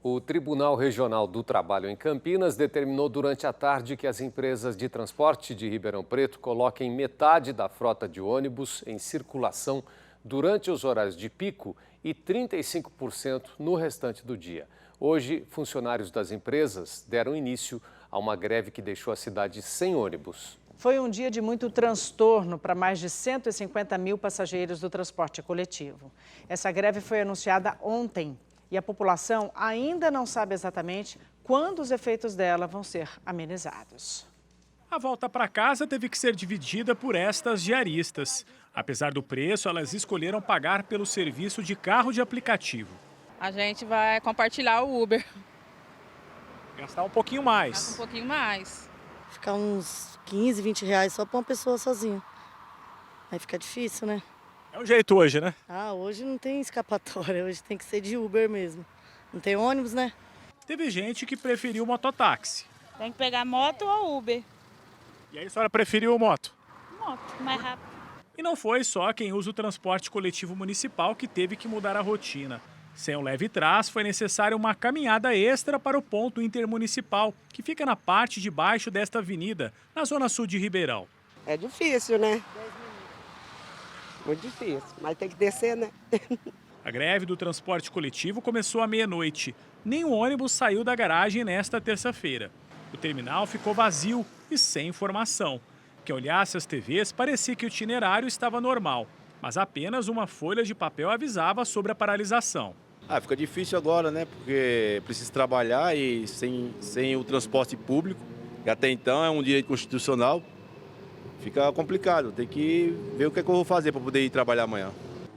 O Tribunal Regional do Trabalho em Campinas determinou durante a tarde que as empresas de transporte de Ribeirão Preto coloquem metade da frota de ônibus em circulação durante os horários de pico e 35% no restante do dia. Hoje, funcionários das empresas deram início a uma greve que deixou a cidade sem ônibus. Foi um dia de muito transtorno para mais de 150 mil passageiros do transporte coletivo. Essa greve foi anunciada ontem e a população ainda não sabe exatamente quando os efeitos dela vão ser amenizados. A volta para casa teve que ser dividida por estas diaristas. Apesar do preço, elas escolheram pagar pelo serviço de carro de aplicativo. A gente vai compartilhar o Uber. Gastar um pouquinho Gasta mais. um pouquinho mais. Ficar uns 15, 20 reais só para uma pessoa sozinha. Aí fica difícil, né? É o jeito hoje, né? Hoje não tem escapatória, hoje tem que ser de Uber mesmo. Não tem ônibus, né? Teve gente que preferiu mototáxi. Tem que pegar moto ou Uber. E aí a senhora preferiu moto? Moto, mais rápido. E não foi só quem usa o transporte coletivo municipal que teve que mudar a rotina. Sem o leve trás, foi necessária uma caminhada extra para o ponto intermunicipal, que fica na parte de baixo desta avenida, na zona sul de Ribeirão. É difícil, né? Muito difícil, mas tem que descer, né? A greve do transporte coletivo começou à meia-noite. Nenhum ônibus saiu da garagem nesta terça-feira. O terminal ficou vazio e sem informação. Quem olhasse as TVs parecia que o itinerário estava normal, mas apenas uma folha de papel avisava sobre a paralisação. Fica difícil agora, né? Porque preciso trabalhar e sem o transporte público, que até então é um direito constitucional, fica complicado. Tem que ver o que é que eu vou fazer para poder ir trabalhar amanhã.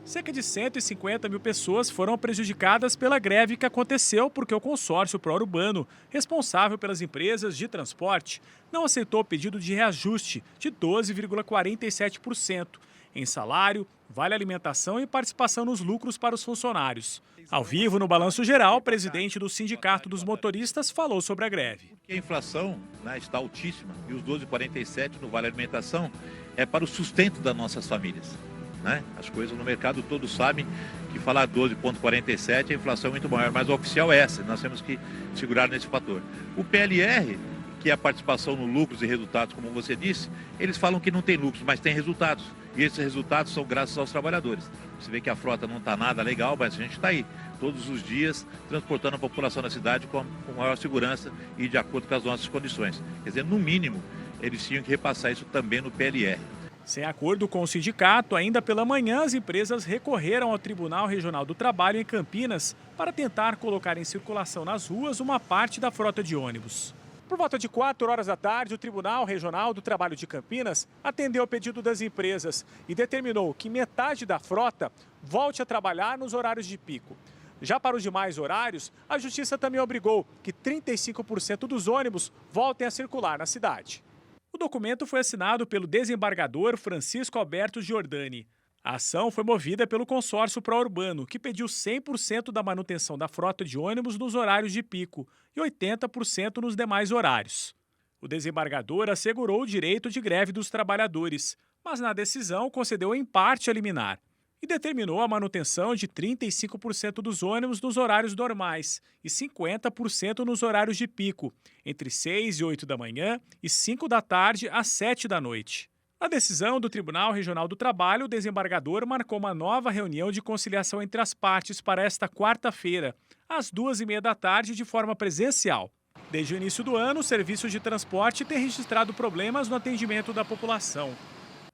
Cerca de 150 mil pessoas foram prejudicadas pela greve que aconteceu porque o consórcio pró-urbano, responsável pelas empresas de transporte, não aceitou o pedido de reajuste de 12,47% em salário, vale alimentação e participação nos lucros para os funcionários. Ao vivo, no Balanço Geral, o presidente do Sindicato dos Motoristas falou sobre a greve. Porque a inflação, né, está altíssima e os 12,47 no vale alimentação é para o sustento das nossas famílias. Né? As coisas no mercado todos sabem que falar 12,47 a inflação é muito maior, mas o oficial é essa, nós temos que segurar nesse fator. O PLR, que é a participação no lucros e resultados, como você disse, eles falam que não tem lucros, mas tem resultados. E esses resultados são graças aos trabalhadores. Você vê que a frota não está nada legal, mas a gente está aí, todos os dias, transportando a população da cidade com maior segurança e de acordo com as nossas condições. Quer dizer, no mínimo, eles tinham que repassar isso também no PLR. Sem acordo com o sindicato, ainda pela manhã as empresas recorreram ao Tribunal Regional do Trabalho em Campinas para tentar colocar em circulação nas ruas uma parte da frota de ônibus. Por volta de 4 horas da tarde, o Tribunal Regional do Trabalho de Campinas atendeu ao pedido das empresas e determinou que metade da frota volte a trabalhar nos horários de pico. Já para os demais horários, a Justiça também obrigou que 35% dos ônibus voltem a circular na cidade. O documento foi assinado pelo desembargador Francisco Alberto Giordani. A ação foi movida pelo consórcio pró-urbano, que pediu 100% da manutenção da frota de ônibus nos horários de pico e 80% nos demais horários. O desembargador assegurou o direito de greve dos trabalhadores, mas na decisão concedeu em parte a liminar e determinou a manutenção de 35% dos ônibus nos horários normais e 50% nos horários de pico, entre 6 e 8 da manhã e 5 da tarde às 7 da noite. Na decisão do Tribunal Regional do Trabalho, o desembargador marcou uma nova reunião de conciliação entre as partes para esta quarta-feira, às 2h30 da tarde, de forma presencial. Desde o início do ano, o serviço de transporte tem registrado problemas no atendimento da população.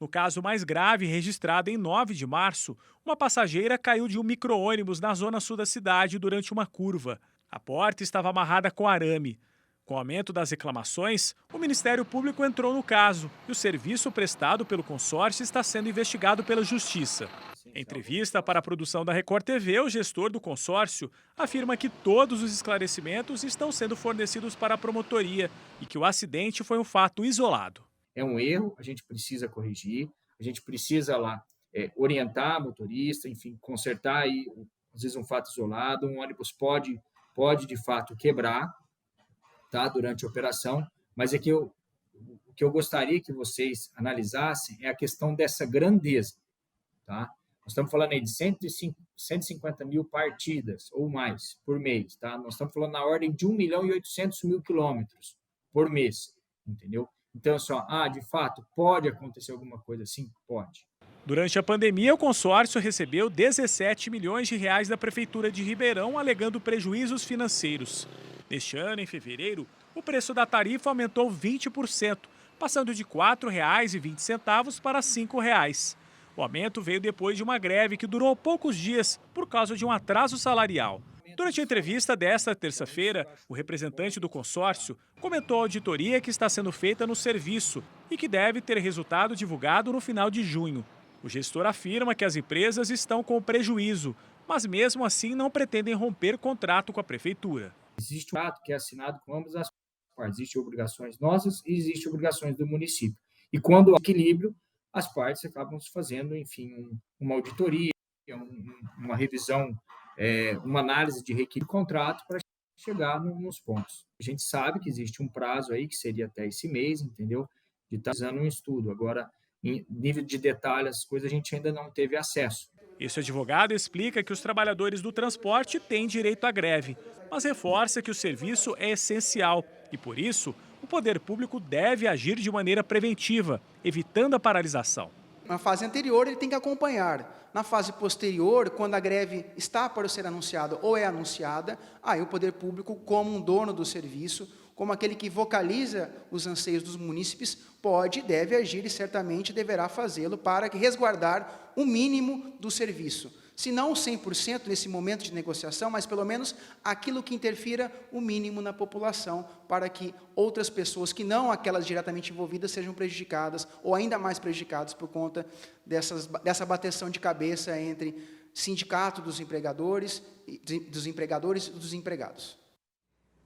No caso mais grave, registrado em 9 de março, uma passageira caiu de um micro-ônibus na zona sul da cidade durante uma curva. A porta estava amarrada com arame. Com o aumento das reclamações, o Ministério Público entrou no caso e o serviço prestado pelo consórcio está sendo investigado pela Justiça. Em entrevista para a produção da Record TV, o gestor do consórcio afirma que todos os esclarecimentos estão sendo fornecidos para a promotoria e que o acidente foi um fato isolado. É um erro, a gente precisa corrigir, a gente precisa lá orientar o motorista, enfim, consertar aí, às vezes um fato isolado, um ônibus pode de fato quebrar, tá, durante a operação, mas o que eu gostaria que vocês analisassem é a questão dessa grandeza, tá? Nós estamos falando aí de 150 mil partidas ou mais por mês, tá? Nós estamos falando na ordem de 1.800.000 quilômetros por mês, entendeu? Então, só, de fato, pode acontecer alguma coisa assim? Pode. Durante a pandemia, o consórcio recebeu 17 milhões de reais da Prefeitura de Ribeirão, alegando prejuízos financeiros. Neste ano, em fevereiro, o preço da tarifa aumentou 20%, passando de R$ 4,20 para R$ 5,00. O aumento veio depois de uma greve que durou poucos dias por causa de um atraso salarial. Durante a entrevista desta terça-feira, o representante do consórcio comentou a auditoria que está sendo feita no serviço e que deve ter resultado divulgado no final de junho. O gestor afirma que as empresas estão com prejuízo, mas mesmo assim não pretendem romper contrato com a prefeitura. Existe um contrato que é assinado com ambas as partes. Existem obrigações nossas e existem obrigações do município. E quando há equilíbrio, as partes acabam fazendo, enfim, uma auditoria, uma revisão, uma análise de requisito do contrato para chegar nos pontos. A gente sabe que existe um prazo aí, que seria até esse mês, entendeu? De estar fazendo um estudo. Agora, em nível de detalhes, as coisas a gente ainda não teve acesso. Esse advogado explica que os trabalhadores do transporte têm direito à greve, mas reforça que o serviço é essencial e, por isso, o poder público deve agir de maneira preventiva, evitando a paralisação. Na fase anterior, ele tem que acompanhar. Na fase posterior, quando a greve está para ser anunciada ou é anunciada, aí o poder público, como um dono do serviço, como aquele que vocaliza os anseios dos munícipes, pode e deve agir e certamente deverá fazê-lo para resguardar o mínimo do serviço. Se não 100% nesse momento de negociação, mas pelo menos aquilo que interfira o mínimo na população, para que outras pessoas que não aquelas diretamente envolvidas sejam prejudicadas ou ainda mais prejudicadas por conta dessa bateção de cabeça entre sindicato dos empregadores e dos empregados.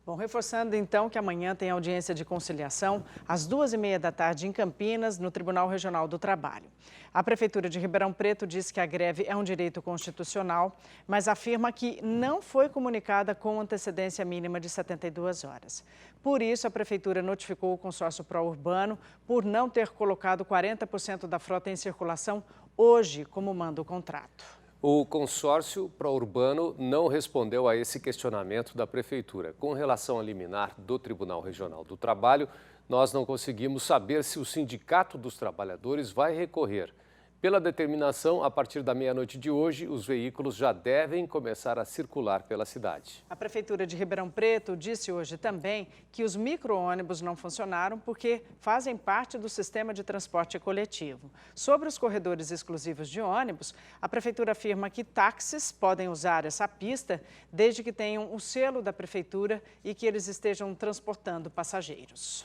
Bom, reforçando então que amanhã tem audiência de conciliação às 14h30 em Campinas, no Tribunal Regional do Trabalho. A Prefeitura de Ribeirão Preto diz que a greve é um direito constitucional, mas afirma que não foi comunicada com antecedência mínima de 72 horas. Por isso, a Prefeitura notificou o consórcio pró-urbano por não ter colocado 40% da frota em circulação hoje, como manda o contrato. O consórcio pró-urbano não respondeu a esse questionamento da Prefeitura. Com relação à liminar do Tribunal Regional do Trabalho, nós não conseguimos saber se o Sindicato dos Trabalhadores vai recorrer. Pela determinação, a partir da meia-noite de hoje, os veículos já devem começar a circular pela cidade. A Prefeitura de Ribeirão Preto disse hoje também que os micro-ônibus não funcionaram porque fazem parte do sistema de transporte coletivo. Sobre os corredores exclusivos de ônibus, a Prefeitura afirma que táxis podem usar essa pista desde que tenham o selo da Prefeitura e que eles estejam transportando passageiros.